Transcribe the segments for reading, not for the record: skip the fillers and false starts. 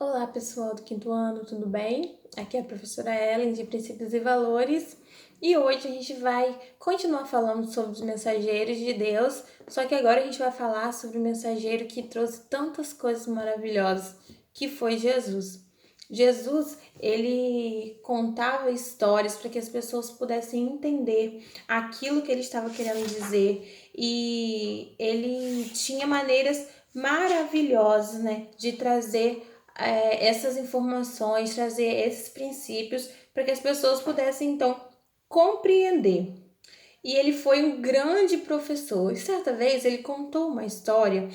Olá, pessoal do quinto ano, tudo bem? Aqui é a professora Ellen, de Princípios e Valores, e hoje a gente vai continuar falando sobre os mensageiros de Deus, só que agora a gente vai falar sobre o mensageiro que trouxe tantas coisas maravilhosas, que foi Jesus. Jesus, ele contava histórias para que as pessoas pudessem entender aquilo que ele estava querendo dizer, e ele tinha maneiras maravilhosas, né, de trazer essas informações, trazer esses princípios para que as pessoas pudessem então compreender. E ele foi um grande professor. E certa vez ele contou uma história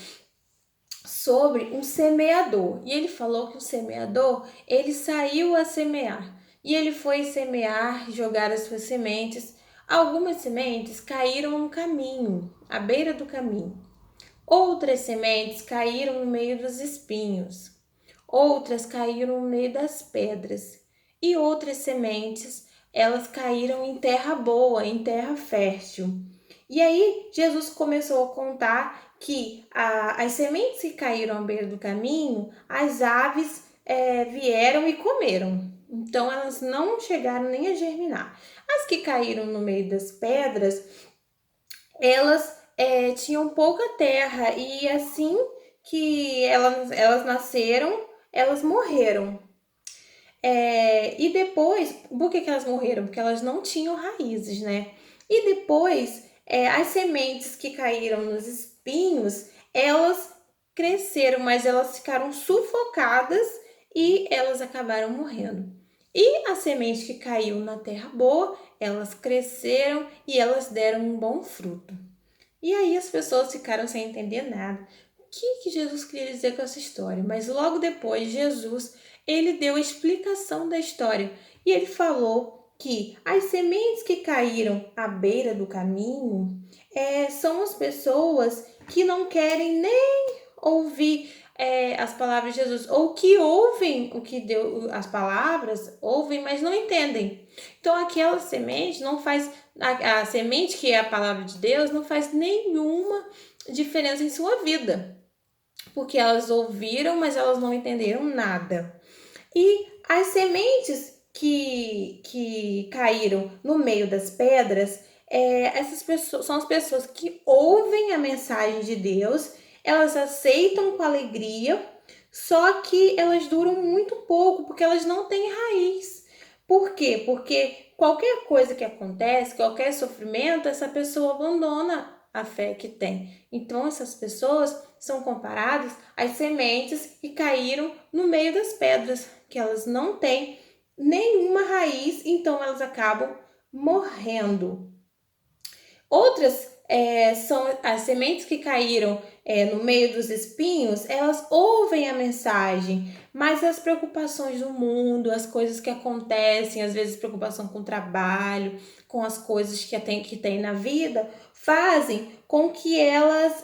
sobre um semeador. E ele falou que o semeador, ele saiu a semear. E ele foi semear, jogar as suas sementes. Algumas sementes caíram no caminho, à beira do caminho. Outras sementes caíram no meio dos espinhos. Outras caíram no meio das pedras, e outras sementes, elas caíram em terra boa, em terra fértil. E aí Jesus começou a contar que as sementes que caíram à beira do caminho, as aves vieram e comeram. Então elas não chegaram nem a germinar. As que caíram no meio das pedras, elas tinham pouca terra e assim que elas nasceram, elas morreram. E depois, por que elas morreram? Porque elas não tinham raízes, né? E depois, as sementes que caíram nos espinhos, elas cresceram, mas elas ficaram sufocadas e elas acabaram morrendo. E a semente que caiu na terra boa, elas cresceram e elas deram um bom fruto. E aí as pessoas ficaram sem entender nada. O que Jesus queria dizer com essa história? Mas logo depois, Jesus, ele deu a explicação da história. E ele falou que as sementes que caíram à beira do caminho são as pessoas que não querem nem ouvir as palavras de Jesus, ou que ouvem o que deu, as palavras, ouvem, mas não entendem. Então aquela semente não faz, a semente que é a palavra de Deus não faz nenhuma diferença em sua vida, porque elas ouviram, mas elas não entenderam nada. E as sementes que caíram no meio das pedras, essas pessoas são as pessoas que ouvem a mensagem de Deus, elas aceitam com alegria, só que elas duram muito pouco, porque elas não têm raiz. Por quê? Porque qualquer coisa que acontece, qualquer sofrimento, essa pessoa abandona a fé que tem. Então, essas pessoas são comparadas às sementes que caíram no meio das pedras, que elas não têm nenhuma raiz, então elas acabam morrendo. Outras são as sementes que caíram no meio dos espinhos, elas ouvem a mensagem, mas as preocupações do mundo, as coisas que acontecem, às vezes preocupação com o trabalho, com as coisas que tem na vida, fazem com que elas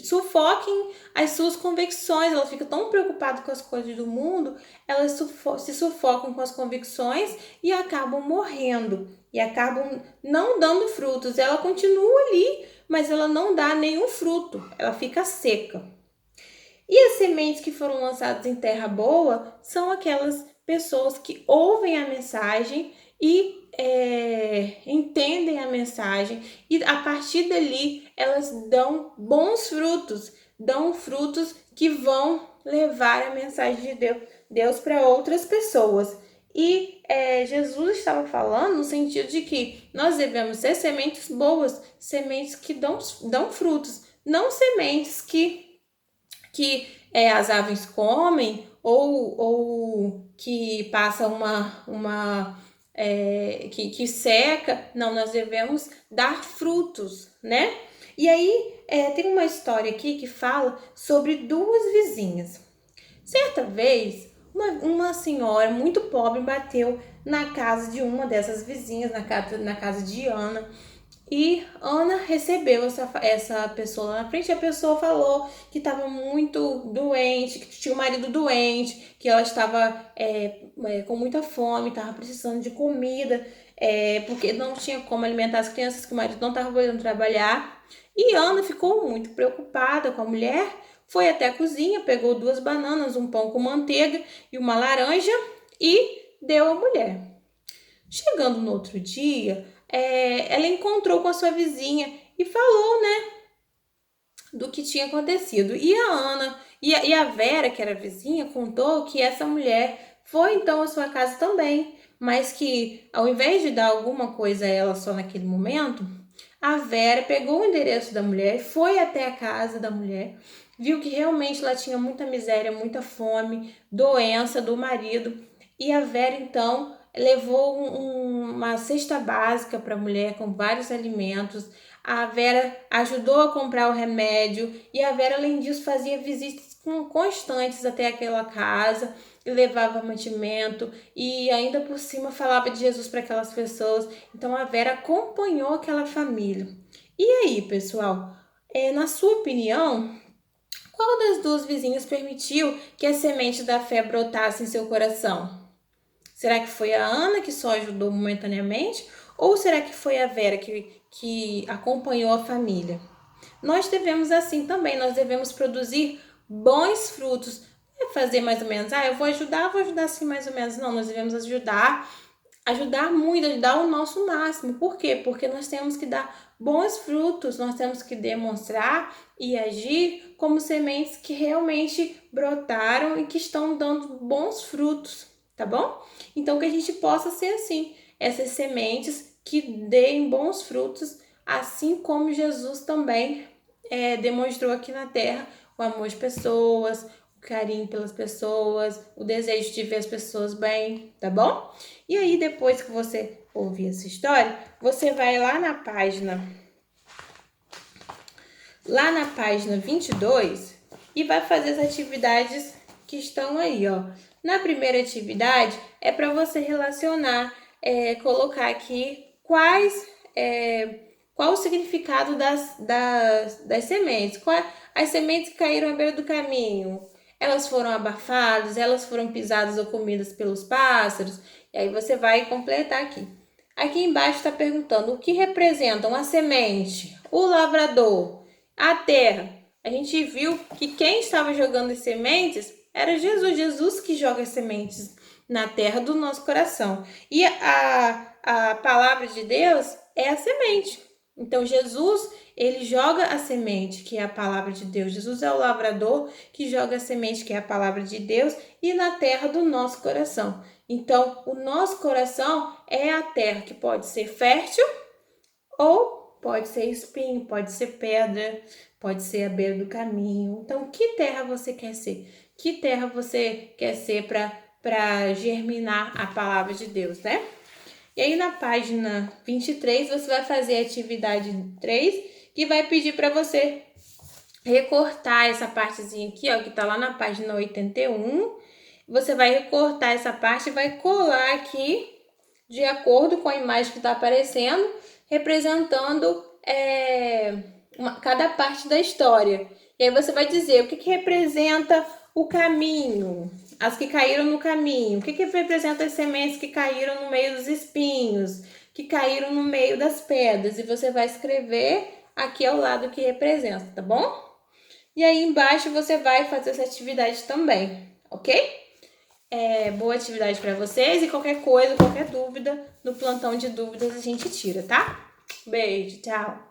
sufoquem as suas convicções. Ela fica tão preocupada com as coisas do mundo, elas se sufocam com as convicções e acabam morrendo. E acabam não dando frutos. Ela continua ali, mas ela não dá nenhum fruto. Ela fica seca. E as sementes que foram lançadas em terra boa são aquelas pessoas que ouvem a mensagem e entendem a mensagem, e a partir dali elas dão frutos que vão levar a mensagem de Deus para outras pessoas. E Jesus estava falando no sentido de que nós devemos ter sementes boas, sementes que dão frutos, não sementes que as aves comem, ou que passa que seca. Não, nós devemos dar frutos, né? E aí tem uma história aqui que fala sobre duas vizinhas. Certa vez, uma senhora muito pobre bateu na casa de uma dessas vizinhas, na casa de Ana. E Ana recebeu essa pessoa lá na frente. E a pessoa falou que estava muito doente, que tinha um marido doente, que ela estava com muita fome, estava precisando de comida, porque não tinha como alimentar as crianças, que o marido não estava podendo trabalhar. E Ana ficou muito preocupada com a mulher, foi até a cozinha, pegou 2 bananas, um pão com manteiga e uma laranja e deu à mulher. Chegando no outro dia, ela encontrou com a sua vizinha e falou, né, do que tinha acontecido. E a Ana e a Vera, que era vizinha, contou que essa mulher foi então à sua casa também, mas que ao invés de dar alguma coisa a ela só naquele momento, a Vera pegou o endereço da mulher, foi até a casa da mulher, viu que realmente ela tinha muita miséria, muita fome, doença do marido, e a Vera então levou uma cesta básica para a mulher com vários alimentos. A Vera ajudou a comprar o remédio e a Vera, além disso, fazia visitas constantes até aquela casa e levava mantimento e ainda por cima falava de Jesus para aquelas pessoas. Então a Vera acompanhou aquela família. E aí, pessoal, na sua opinião, qual das 2 vizinhas permitiu que a semente da fé brotasse em seu coração? Será que foi a Ana que só ajudou momentaneamente? Ou será que foi a Vera que acompanhou a família? Nós devemos assim também, nós devemos produzir bons frutos. Não é fazer mais ou menos, eu vou ajudar assim mais ou menos. Não, nós devemos ajudar muito, ajudar o nosso máximo. Por quê? Porque nós temos que dar bons frutos, nós temos que demonstrar e agir como sementes que realmente brotaram e que estão dando bons frutos, tá bom? Então que a gente possa ser assim, essas sementes que deem bons frutos, assim como Jesus também demonstrou aqui na Terra o amor às pessoas, o carinho pelas pessoas, o desejo de ver as pessoas bem, tá bom? E aí, depois que você ouvir essa história, você vai lá na página 22 e vai fazer as atividades que estão aí, ó. Na primeira atividade é para você relacionar, colocar aqui qual o significado das sementes. As sementes que caíram à beira do caminho, elas foram abafadas, elas foram pisadas ou comidas pelos pássaros. E aí você vai completar aqui. Aqui embaixo está perguntando o que representam a semente, o lavrador, a terra. A gente viu que quem estava jogando as sementes era Jesus que joga as sementes na terra do nosso coração. E a palavra de Deus é a semente. Então Jesus, ele joga a semente, que é a palavra de Deus. Jesus é o lavrador que joga a semente, que é a palavra de Deus, e na terra do nosso coração. Então, o nosso coração é a terra que pode ser fértil ou pode ser espinho, pode ser pedra, pode ser a beira do caminho. Então, que terra você quer ser? Que terra você quer ser para germinar a palavra de Deus, né? E aí na página 23 você vai fazer a atividade 3, que vai pedir para você recortar essa partezinha aqui, ó, que tá lá na página 81. Você vai recortar essa parte e vai colar aqui de acordo com a imagem que está aparecendo, representando cada parte da história. E aí você vai dizer o que representa o caminho, as que caíram no caminho, o que representa as sementes que caíram no meio dos espinhos, que caíram no meio das pedras, e você vai escrever aqui ao lado o que representa, tá bom? E aí embaixo você vai fazer essa atividade também, ok? Boa atividade para vocês, e qualquer coisa, qualquer dúvida, no plantão de dúvidas a gente tira, tá? Beijo, tchau!